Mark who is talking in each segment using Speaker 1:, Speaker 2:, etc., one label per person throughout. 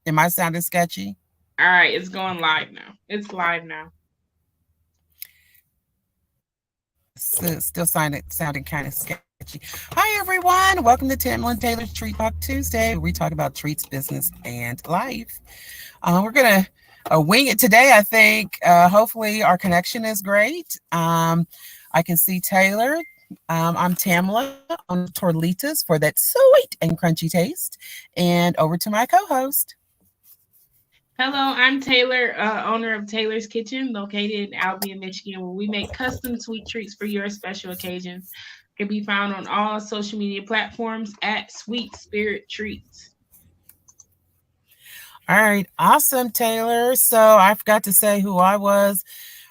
Speaker 1: Am I sounding sketchy?
Speaker 2: All right, it's going live now. It's live now.
Speaker 1: Still sounding kind of sketchy. Hi, everyone. Welcome to Tamela and Taylor's Treat Talk Tuesday, where we talk about treats, business, and life. We're going to wing it today, I think. Hopefully, our connection is great. I can see Taylor. I'm Tamela on Torlitas for that sweet and crunchy taste. And over to my co host.
Speaker 2: Hello, I'm Taylor, owner of Taylor's Kitchen, located in Albion, Michigan, where we make custom sweet treats for your special occasions. Can be found on all social media platforms at Sweet Spirit Treats.
Speaker 1: All right, awesome, Taylor. So I forgot to say who I was.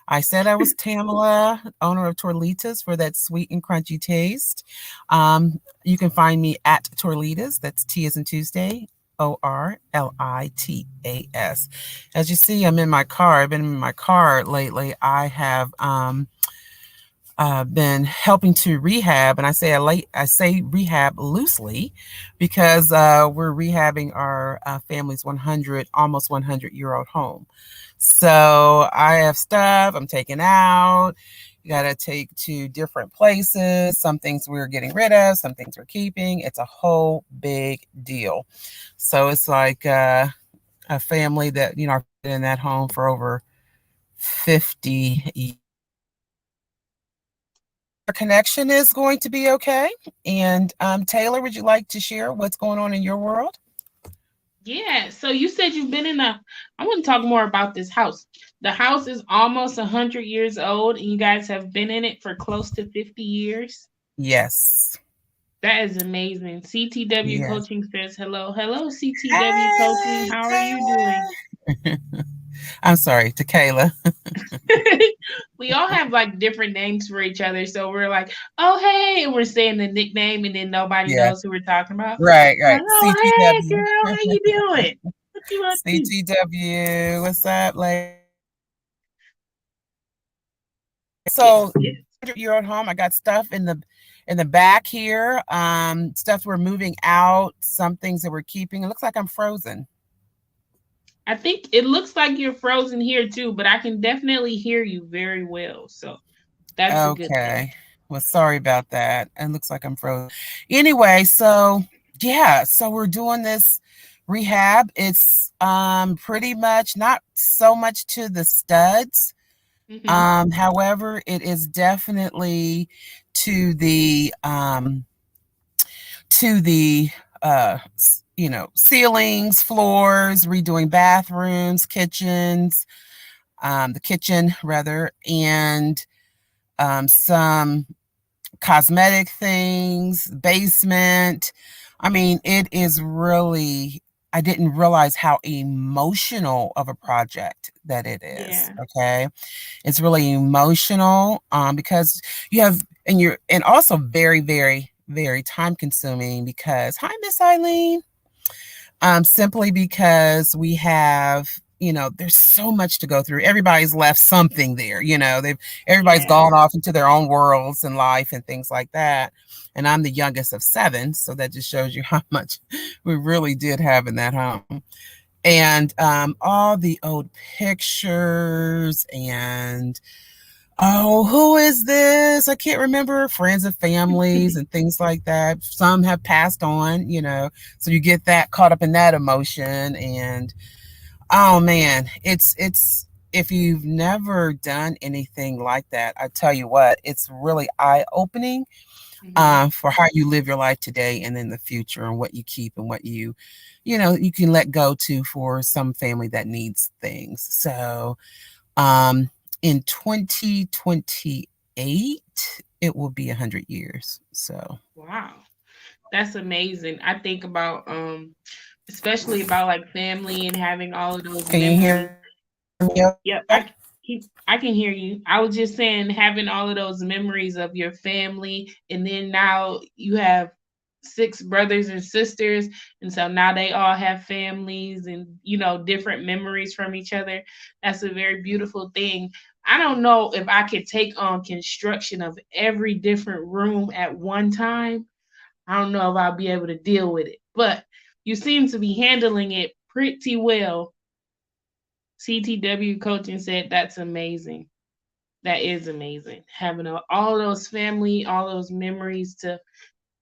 Speaker 1: I said I was Tamela, owner of Torlitas for that sweet and crunchy taste. You can find me at Torlitas. That's T as in Tuesday, Orlitas. As you see, I'm in my car. I've been in my car lately. I have been helping to rehab, and I say rehab loosely because we're rehabbing our family's 100-year-old home. So I have stuff I'm taking out. You got to take to different places. Some things we're getting rid of, some things we're keeping. It's a whole big deal. So it's like a family that I've been in that home for over 50 years. Our connection is going to be okay. And Taylor, would you like to share what's going on in your world?
Speaker 2: Yeah, so you said you've been in a. I want to talk more about this house. The house is almost 100 years old, and you guys have been in it for close to 50 years.
Speaker 1: Yes.
Speaker 2: That is amazing. CTW
Speaker 1: Yes.
Speaker 2: Coaching says hello. Hello, CTW Coaching.
Speaker 1: Hey,
Speaker 2: How are you doing?
Speaker 1: Taylor. I'm sorry, Tequila.
Speaker 2: We all have like different names for each other. So we're like, oh, hey, and we're saying the nickname, and then nobody
Speaker 1: Yeah.
Speaker 2: knows who we're talking about.
Speaker 1: Right, right.
Speaker 2: Oh, hey,
Speaker 1: CTW.
Speaker 2: girl, how you doing? What you up to?
Speaker 1: CTW. What's up, lady?
Speaker 2: Yes,
Speaker 1: So
Speaker 2: yes.
Speaker 1: 100-year-old home. I got stuff in the back here. Stuff we're moving out, some things that we're keeping. It looks like I'm frozen.
Speaker 2: I think it looks like you're frozen here too, but I can definitely hear you very well. So that's a good thing.
Speaker 1: Okay. Well, sorry about that. It looks like I'm frozen. Anyway, so yeah, so we're doing this rehab. It's pretty much not so much to the studs.
Speaker 2: Hmm.
Speaker 1: However, it is definitely to the ceilings, floors, redoing bathrooms, kitchens, the kitchen rather, and some cosmetic things, basement. I mean, it is really, I didn't realize how emotional of a project that it is.
Speaker 2: Yeah.
Speaker 1: Okay. It's really emotional because you have, and also very, very, very time consuming because, hi, Miss Eileen. Simply because we have, there's so much to go through. Everybody's left something there, everybody's
Speaker 2: Yeah.
Speaker 1: gone off into their own worlds and life and things like that. And I'm the youngest of seven, so that just shows you how much we really did have in that home. And all the old pictures and oh, who is this? I can't remember. Friends and families and things like that. Some have passed on, so you get that caught up in that emotion. And oh man, it's if you've never done anything like that, I tell you what, it's really eye opening
Speaker 2: Hmm.
Speaker 1: for how you live your life today and in the future, and what you keep and what you can let go to for some family that needs things. So um, in 2028, it will be 100 years. So,
Speaker 2: Wow. That's amazing. I think about especially about like family and having all of those
Speaker 1: can you hear
Speaker 2: memories.
Speaker 1: me okay?
Speaker 2: Yep, I can hear you. I was just saying having all of those memories of your family, and then now you have six brothers and sisters, and so now they all have families and different memories from each other. That's a very beautiful thing. I don't know if I could take on construction of every different room at one time. I don't know if I'll be able to deal with it, but you seem to be handling it pretty well. CTW coaching said that's amazing. That is amazing. Having all those family, all those memories to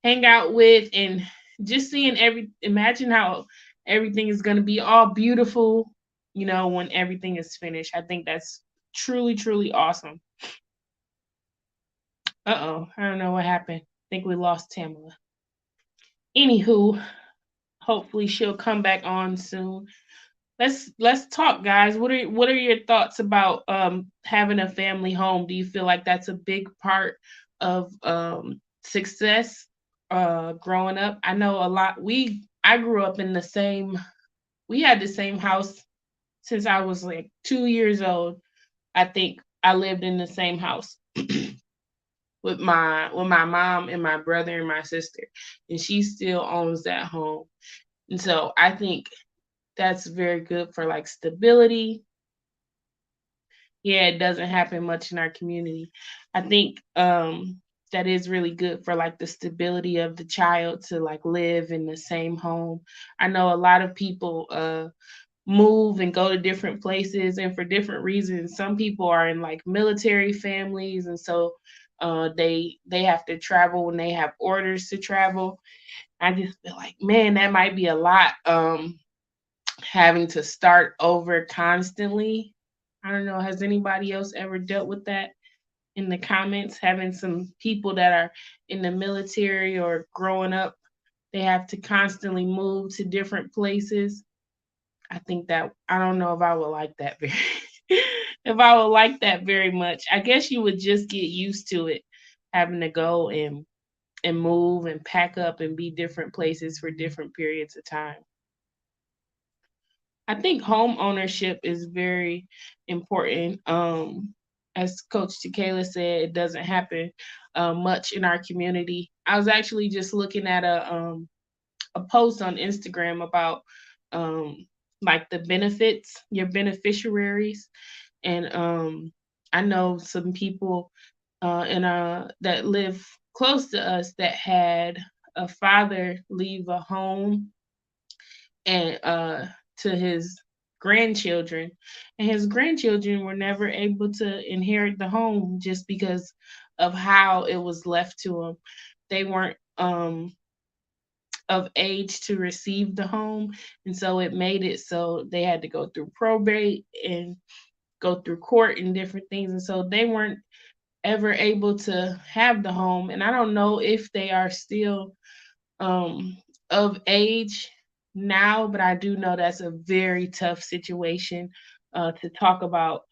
Speaker 2: hang out with, and just seeing imagine how everything is going to be all beautiful, when everything is finished. I think that's truly, truly awesome. Uh-oh, I don't know what happened. I think we lost Tamala. Anywho, hopefully she'll come back on soon. Let's talk, guys. What are your thoughts about having a family home? Do you feel like that's a big part of success growing up? I know a lot. I grew up in the same. We had the same house since I was like 2 years old. I think I lived in the same house with my mom and my brother and my sister, and she still owns that home. And so I think that's very good for like stability. Yeah, it doesn't happen much in our community. I think that is really good for like the stability of the child to like live in the same home. I know a lot of people move and go to different places and for different reasons. Some people are in like military families, and so they have to travel when they have orders to travel. I just feel like, man, that might be a lot, having to start over constantly. I don't know, has anybody else ever dealt with that in the comments? Having some people that are in the military or growing up, they have to constantly move to different places. I think that I don't know if I would like that very if I would like that very much. I guess you would just get used to it, having to go and move and pack up and be different places for different periods of time. I think home ownership is very important. As Coach Tequila said, it doesn't happen much in our community. I was actually just looking at a post on Instagram about um, like the benefits, your beneficiaries, and I know some people in that live close to us that had a father leave a home and to his grandchildren, and his grandchildren were never able to inherit the home just because of how it was left to them. They weren't of age to receive the home, and so it made it so they had to go through probate and go through court and different things, and so they weren't ever able to have the home. And I don't know if they are still um, of age now, but I do know that's a very tough situation to talk about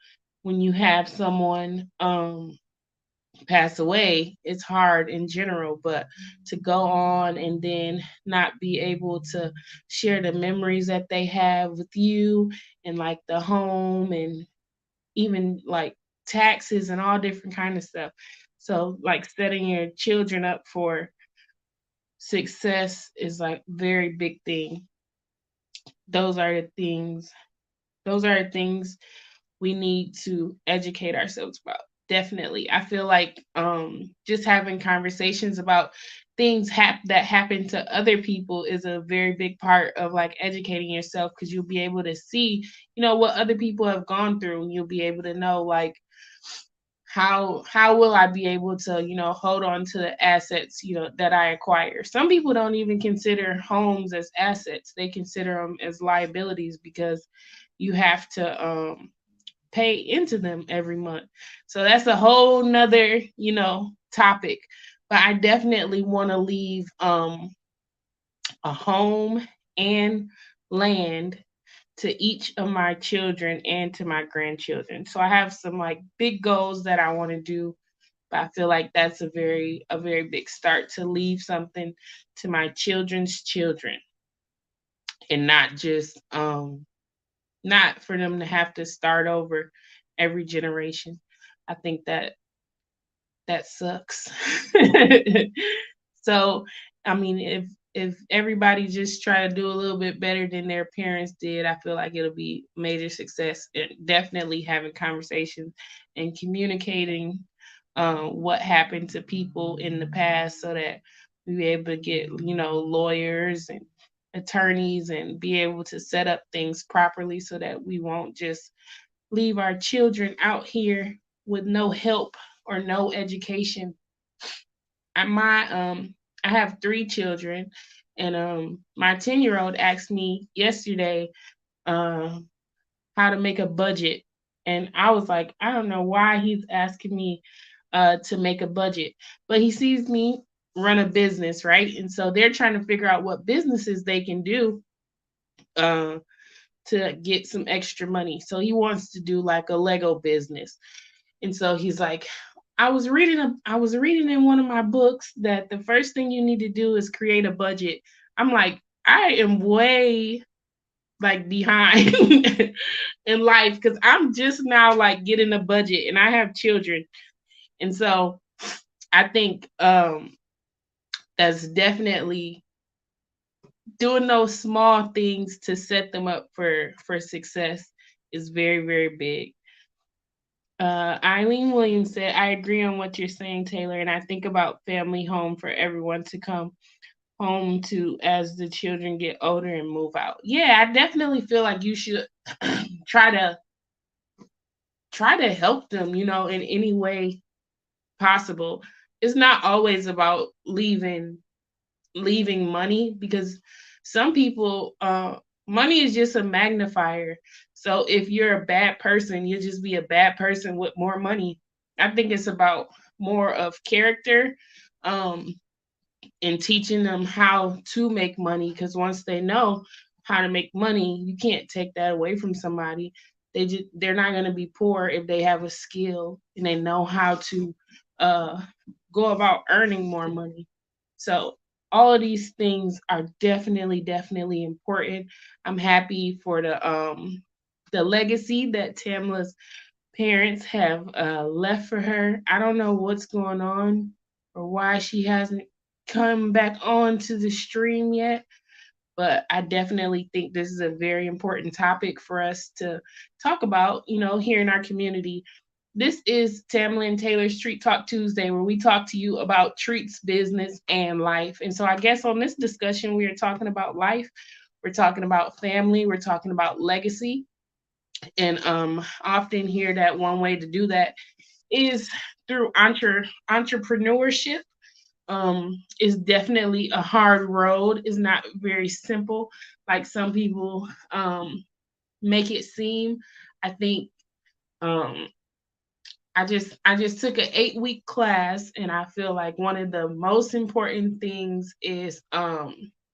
Speaker 2: when you have someone pass away. It's hard in general, but to go on and then not be able to share the memories that they have with you and like the home and even like taxes and all different kind of stuff. So like setting your children up for success is like very big thing. Those are the things. Those are the things we need to educate ourselves about. Definitely, I feel like just having conversations about that happen to other people is a very big part of like educating yourself, because you'll be able to see, what other people have gone through, and you'll be able to know like how will I be able to, hold on to the assets, that I acquire. Some people don't even consider homes as assets. They consider them as liabilities because you have to pay into them every month. So that's a whole nother, topic. But I definitely want to leave a home and land to each of my children and to my grandchildren. So I have some like big goals that I want to do, but I feel like that's a very big start to leave something to my children's children, and not just not for them to have to start over every generation. I think that sucks. So, I mean, if everybody just try to do a little bit better than their parents did, I feel like it'll be major success. And definitely having conversations and communicating what happened to people in the past, so that we be able to get lawyers and attorneys and be able to set up things properly so that we won't just leave our children out here with no help or no education. I have 3 children, and my 10-year old asked me yesterday uh, how to make a budget, and I was like, I don't know why he's asking me to make a budget, but he sees me run a business, right? And so they're trying to figure out what businesses they can do uh, to get some extra money. So he wants to do like a Lego business. And so he's like, I was reading in one of my books that the first thing you need to do is create a budget. I'm like, I am way like behind in life because I'm just now like getting a budget and I have children. And so I think that's definitely doing those small things to set them up for success is very, very big. Eileen Williams said, I agree on what you're saying, Taylor, and I think about family home for everyone to come home to as the children get older and move out. Yeah, I definitely feel like you should try to try to help them, in any way possible. It's not always about leaving money because some people money is just a magnifier. So if you're a bad person, you'll just be a bad person with more money. I think it's about more of character, um and teaching them how to make money, because once they know how to make money, you can't take that away from somebody. They're not going to be poor if they have a skill and they know how to uh go about earning more money. So all of these things are definitely important. I'm happy for the legacy that Tamla's parents have left for her. I don't know what's going on or why she hasn't come back on to the stream yet, but I definitely think this is a very important topic for us to talk about, here in our community. This is Tamela and Taylor's Treat Talk Tuesday, where we talk to you about treats, business, and life. And so I guess on this discussion, we are talking about life, we're talking about family, we're talking about legacy, and often hear that one way to do that is through entrepreneurship. Is definitely a hard road. It's not very simple like some people make it seem. I think um, I just took an 8-week class, and I feel like one of the most important things is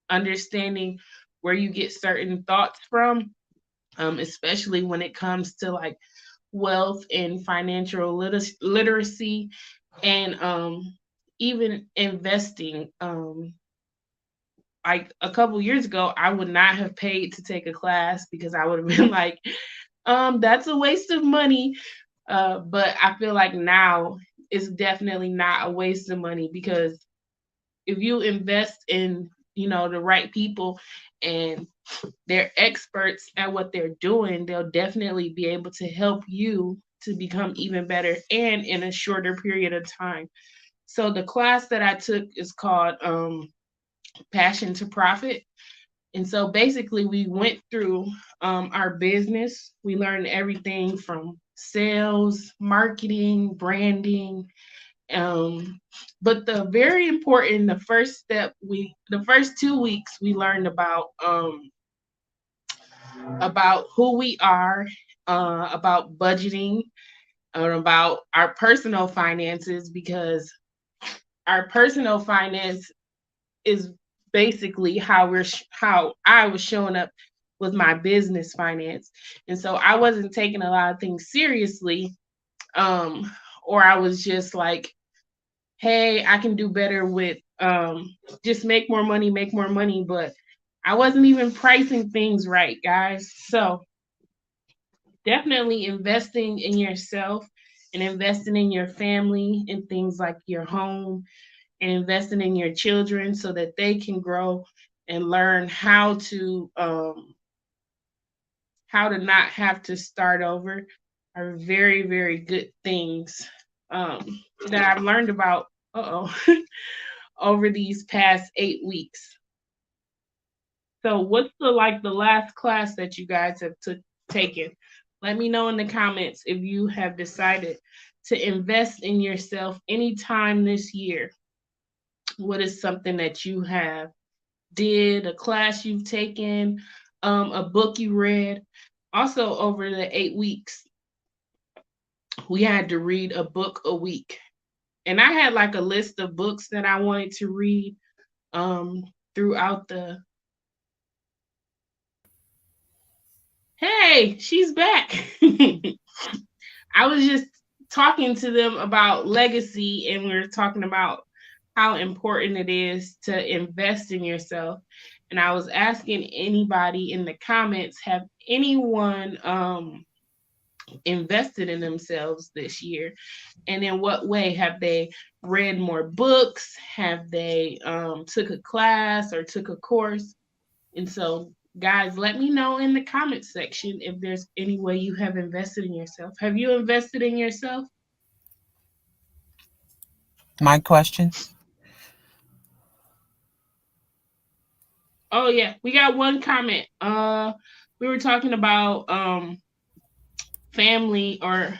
Speaker 2: understanding where you get certain thoughts from, especially when it comes to like wealth and financial literacy, and even investing. Like a couple years ago, I would not have paid to take a class because I would have been like, that's a waste of money. But I feel like now it's definitely not a waste of money, because if you invest in, the right people and they're experts at what they're doing, they'll definitely be able to help you to become even better and in a shorter period of time. So the class that I took is called Passion to Profit. And so basically, we went through our business. We learned everything from sales, marketing, branding. But the very important, the first 2 weeks, we learned about who we are, about budgeting, about our personal finances, because our personal finance is basically how I was showing up with my business finance. And so I wasn't taking a lot of things seriously, um or I was just like, hey, I can do better with just make more money, but I wasn't even pricing things right, guys. So definitely investing in yourself and investing in your family and things like your home, and investing in your children so that they can grow and learn how to not have to start over are very, very good things that I've learned about over these past 8 weeks. So what's the last class that you guys have taken? Let me know in the comments if you have decided to invest in yourself anytime this year. What is something that you have did, a class you've taken, a book you read? Also, over the 8 weeks, we had to read a book a week. And I had like a list of books that I wanted to read um, throughout the. Hey, she's back. I was just talking to them about legacy, and we were talking about how important it is to invest in yourself. And I was asking anybody in the comments, have anyone invested in themselves this year? And in what way? Have they read more books? Have they took a class or took a course? And so, guys, let me know in the comment section if there's any way you have invested in yourself. Have you invested in yourself?
Speaker 1: My question.
Speaker 2: Oh yeah, we got one comment. We were talking about family or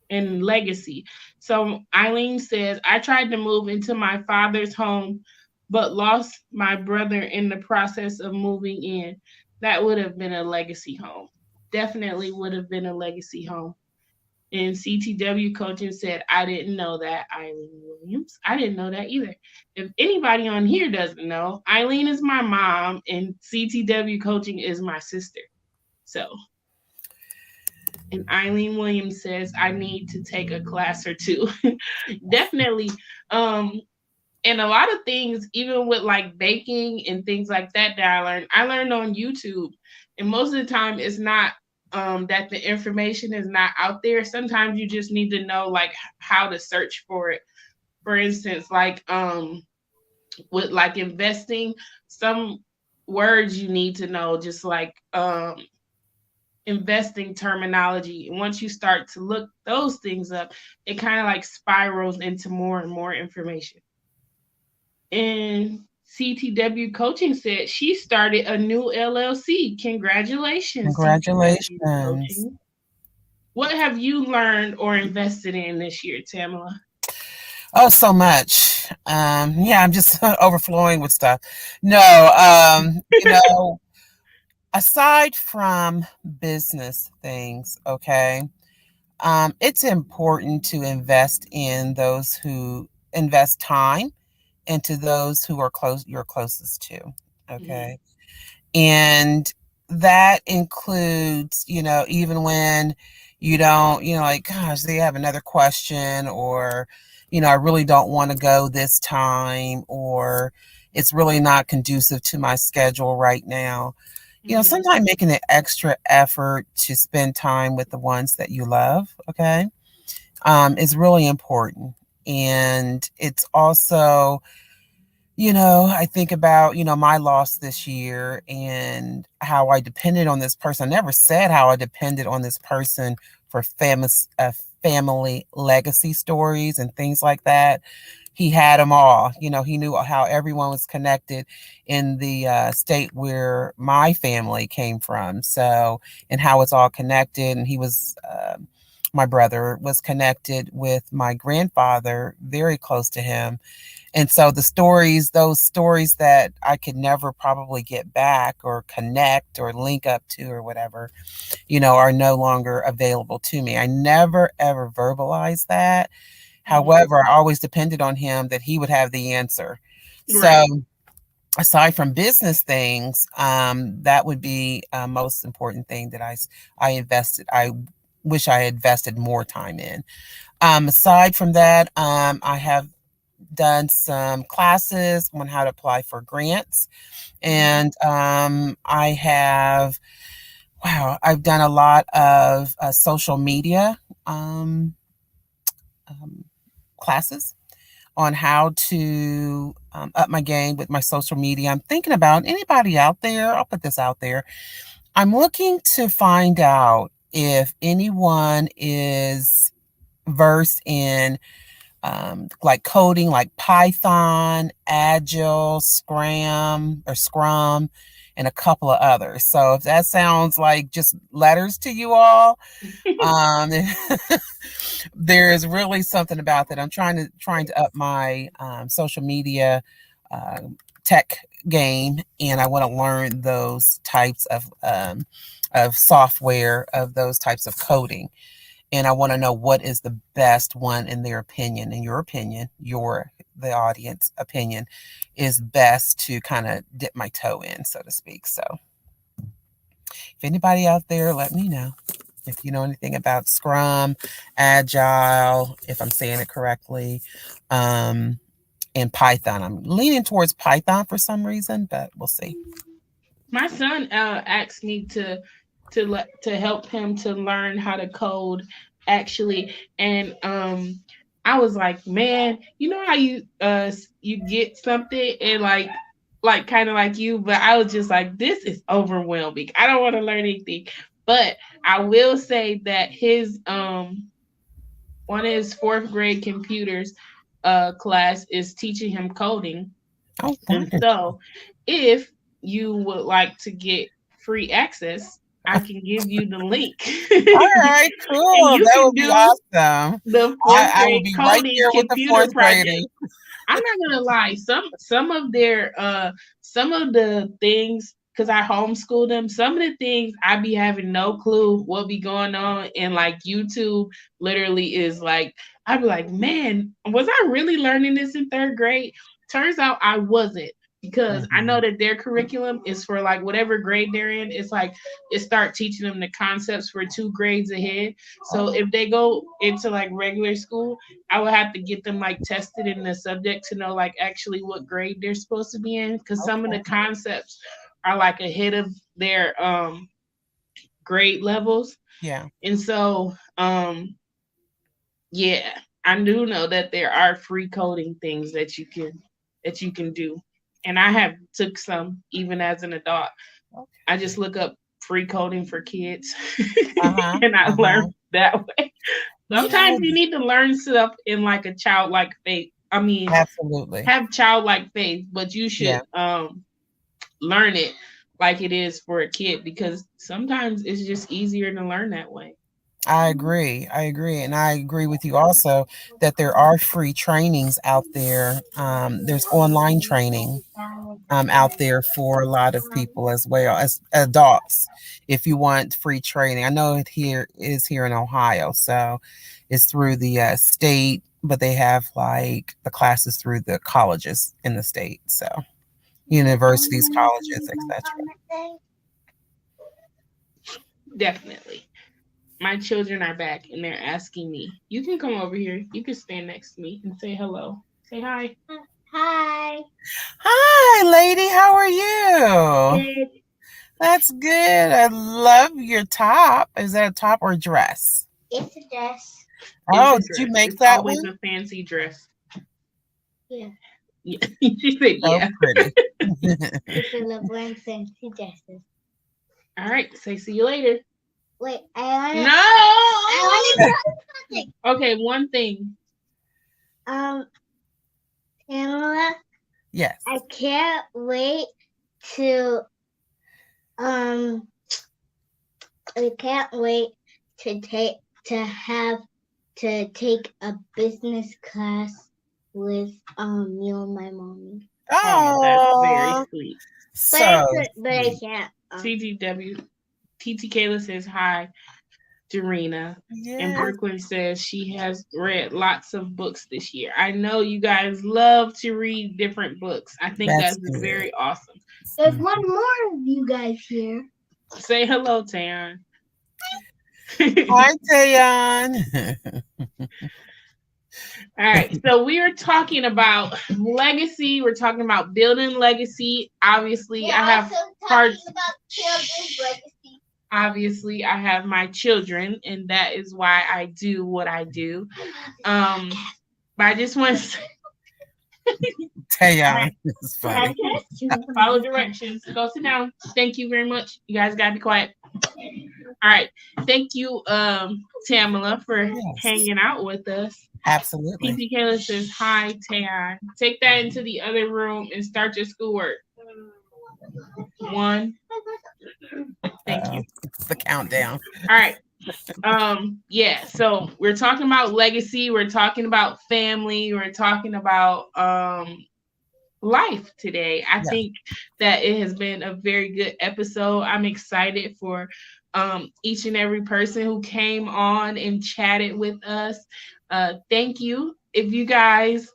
Speaker 2: and legacy. So Eileen says, I tried to move into my father's home, but lost my brother in the process of moving in. That would have been a legacy home. Definitely would have been a legacy home. And CTW coaching said, I didn't know that, Eileen Williams. I didn't know that either. If anybody on here doesn't know, Eileen is my mom and CTW coaching is my sister. So, and Eileen Williams says, I need to take a class or two. Definitely. Um, and a lot of things, even with like baking and things like that I learned on YouTube. And most of the time it's not that the information is not out there. Sometimes you just need to know like how to search for it. For instance, like with like investing, some words you need to know, just like investing terminology. And once you start to look those things up, it kind of like spirals into more and more information. And CTW Coaching said she started a new LLC. Congratulations, CTW
Speaker 1: Congratulations.
Speaker 2: Coaching. What have you learned or invested in this year, Tamela?
Speaker 1: Oh, so much. Yeah, I'm just overflowing with stuff. No, aside from business things, okay, it's important to invest in those who invest time into those who are you're closest to.
Speaker 2: Mm-hmm.
Speaker 1: Okay. And that includes, even when you don't, like, gosh, they have another question, or, I really don't want to go this time, or it's really not conducive to my schedule right now.
Speaker 2: Mm-hmm.
Speaker 1: Sometimes making an extra effort to spend time with the ones that you love, okay, is really important. And it's also, I think about, my loss this year and how I depended on this person. I never said how I depended on this person for family legacy stories and things like that. He had them all. He knew how everyone was connected in the state where my family came from. So, and how it's all connected. And my brother was connected with my grandfather, very close to him. And so those stories that I could never probably get back or connect or link up to or whatever, are no longer available to me. I never ever verbalized that.
Speaker 2: Mm-hmm.
Speaker 1: However, I always depended on him that he would have the answer. So
Speaker 2: Right.
Speaker 1: aside from business things, that would be most important thing that I invested. I wish I had invested more time in. Aside from that, I have done some classes on how to apply for grants.
Speaker 2: Mm-hmm.
Speaker 1: And I've done a lot of social media um, um, classes on how to up my game with my social media. I'm thinking about anybody out there, I'll put this out there. I'm looking to find out if anyone is versed in like coding, like Python, Agile, Scrum, and a couple of others. So if that sounds like just letters to you all, um, there is really something about that. I'm trying to up my social media uh, tech game, and I want to learn those types of software, of those types of coding, and I want to know what is the best one in their opinion, in your opinion, your the audience opinion is best to kind of dip my toe in, so to speak. So if anybody out there, let me know if you know anything about Scrum, Agile, if I'm saying it correctly, um, and Python. I'm leaning towards Python for some reason, but we'll see.
Speaker 2: My son asked me to help him to learn how to code actually, and I was like, man, you know how you get something and like kind of like you, but I was just like, this is overwhelming. I don't want to learn anything. But I will say that his one of his fourth grade computers class is teaching him coding.
Speaker 1: Oh,
Speaker 2: And
Speaker 1: wonderful.
Speaker 2: so, if you would like to get free access, I can give you the link.
Speaker 1: All right,
Speaker 2: And
Speaker 1: cool.
Speaker 2: you
Speaker 1: That
Speaker 2: can
Speaker 1: would be
Speaker 2: do
Speaker 1: awesome.
Speaker 2: the fourth
Speaker 1: I will
Speaker 2: grade
Speaker 1: be right
Speaker 2: coding
Speaker 1: there with the
Speaker 2: computer
Speaker 1: fourth
Speaker 2: project.
Speaker 1: graders.
Speaker 2: I'm not gonna lie. Some of their some of the things, because I homeschool them, some of the things I be having no clue what be going on, and like YouTube literally is like, I'd be like, man, was I really learning this in third grade? Turns out I wasn't, because I know
Speaker 1: Mhm.
Speaker 2: that their curriculum is for like whatever grade they're in. It's like it start teaching them the concepts for two grades ahead. So if they go into like regular school, I would have to get them like tested in the subject to know like actually what grade they're supposed to be in, because some of the
Speaker 1: Okay.
Speaker 2: concepts are like ahead of their grade levels.
Speaker 1: Yeah,
Speaker 2: And so yeah, I do know that there are free coding things that you can do. And I have took some even as an adult. I just
Speaker 1: okay.
Speaker 2: look up free coding for kids
Speaker 1: Uh-huh,
Speaker 2: and I learn
Speaker 1: uh-huh.
Speaker 2: that way.
Speaker 1: Yeah,
Speaker 2: Sometimes you need to learn stuff in like a childlike faith. I mean,
Speaker 1: absolutely.
Speaker 2: have childlike faith, but you should
Speaker 1: Yeah,
Speaker 2: learn it like it is for a kid, because sometimes it's just easier to learn that way.
Speaker 1: I agree. I agree. And I agree with you also that there are free trainings out there. There's online training out there for a lot of people as well as adults. If you want free training, I know it here is here in Ohio, so it's through the state, but they have like the classes through the colleges in the state, so universities, colleges, etc.
Speaker 2: Definitely. My children are back and they're asking me. You can come over here. You can stand next to me and say hello. Say hi. Hi.
Speaker 1: Hi, lady. How are you?
Speaker 2: Good.
Speaker 1: That's good. I love your top. Is that a top or a dress?
Speaker 2: It's a dress. It's
Speaker 1: Oh,
Speaker 2: a
Speaker 1: did you
Speaker 2: dress.
Speaker 1: make
Speaker 2: It's
Speaker 1: that
Speaker 2: always
Speaker 1: one?
Speaker 2: a fancy dress. Yeah. Yeah. She said
Speaker 1: So
Speaker 2: yeah.
Speaker 1: pretty.
Speaker 2: It's a LeBron fancy dresses. All right. Say see you later. Wait, No. I want to something. Okay, one thing. Um, Tamela,
Speaker 1: Yes.
Speaker 2: I can't wait to um I can't wait to take to have to take a business class with you and my mommy. Oh, that's very
Speaker 1: Oh,
Speaker 2: sweet.
Speaker 1: so
Speaker 2: But I
Speaker 1: sweet.
Speaker 2: can't. TTW TT Kayla says hi. Dorina. And
Speaker 1: Yes,
Speaker 2: Brooklyn says she has read lots of books this year. I know you guys love to read different books. I think
Speaker 1: that's
Speaker 2: that's
Speaker 1: good.
Speaker 2: very awesome. There's
Speaker 1: Mhm.
Speaker 2: one more of you guys here. Say hello, Tayon.
Speaker 1: Hi, Tayon.
Speaker 2: All right, so we are talking about legacy. We're talking about building legacy. Obviously, I have parts about children's legacy. Obviously, I have my children, and that is why I do what I do. Um, but I just want to say, all
Speaker 1: Tayon
Speaker 2: right,
Speaker 1: is funny.
Speaker 2: follow directions. Go sit down. Thank you very much. You guys gotta be quiet. All right, thank you, Tamela, for
Speaker 1: Yes,
Speaker 2: hanging out with us.
Speaker 1: absolutely.
Speaker 2: TT Kayla says, hi, Tayon. Take that into the other room and start your schoolwork. One. Thank you.
Speaker 1: It's the countdown.
Speaker 2: All right. Yeah, so we're talking about legacy, we're talking about family, we're talking about life today. I
Speaker 1: Yeah.
Speaker 2: think that it has been a very good episode. I'm excited for each and every person who came on and chatted with us. Thank you. If you guys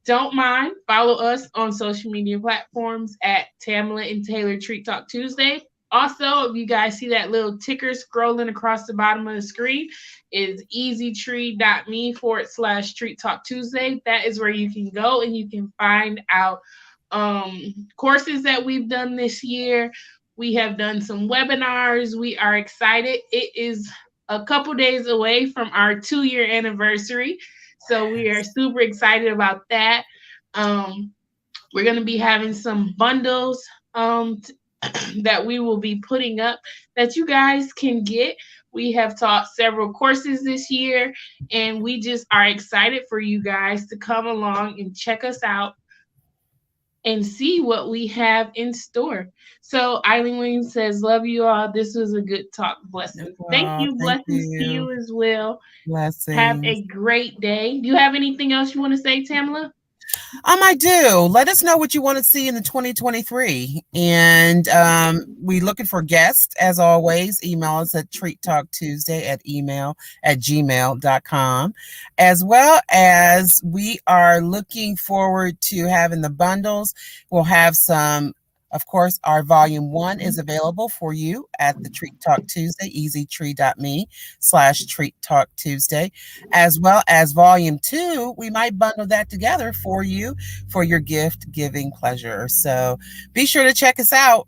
Speaker 2: don't mind, follow us on social media platforms at Tamela and Taylor Treat Talk Tuesday. Also, if you guys see that little ticker scrolling across the bottom of the screen, is easytree.me /Treat Talk Tuesday. That is where you can go and you can find out courses that we've done this year. We have done some webinars. We are excited. It is a couple days away from our 2-year anniversary. So we are super excited about that. Um, we're going to be having some bundles that we will be putting up that you guys can get. We have taught several courses this year, and we just are excited for you guys to come along and check us out and see what we have in store. So Eileen Williams says, "Love you all. This was a good talk. Blessings. Thank
Speaker 1: Oh,
Speaker 2: you.
Speaker 1: thank
Speaker 2: Blessings to
Speaker 1: you.
Speaker 2: you as well. Have
Speaker 1: Blessings.
Speaker 2: a great day. Do you have anything else you want to say, Tamala?"
Speaker 1: I do. Let us know what you want to see in the 2023. And we looking for guests as always. Email us at treattalktuesday at gmail.com. As well as we are looking forward to having the bundles. We'll have some. Of course, our volume 1 is available for you at the Treat Talk Tuesday, easytree.me /Treat Talk Tuesday, as well as volume 2. We might bundle that together for you for your gift giving pleasure. So be sure to check us out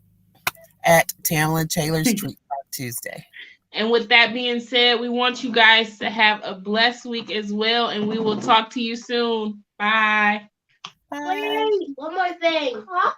Speaker 1: at Tamela and Taylor's Treat Talk Tuesday.
Speaker 2: And with that being said, we want you guys to have a blessed week as well, and we will talk to you soon. Bye.
Speaker 1: Bye.
Speaker 3: Wait, one more thing. Huh?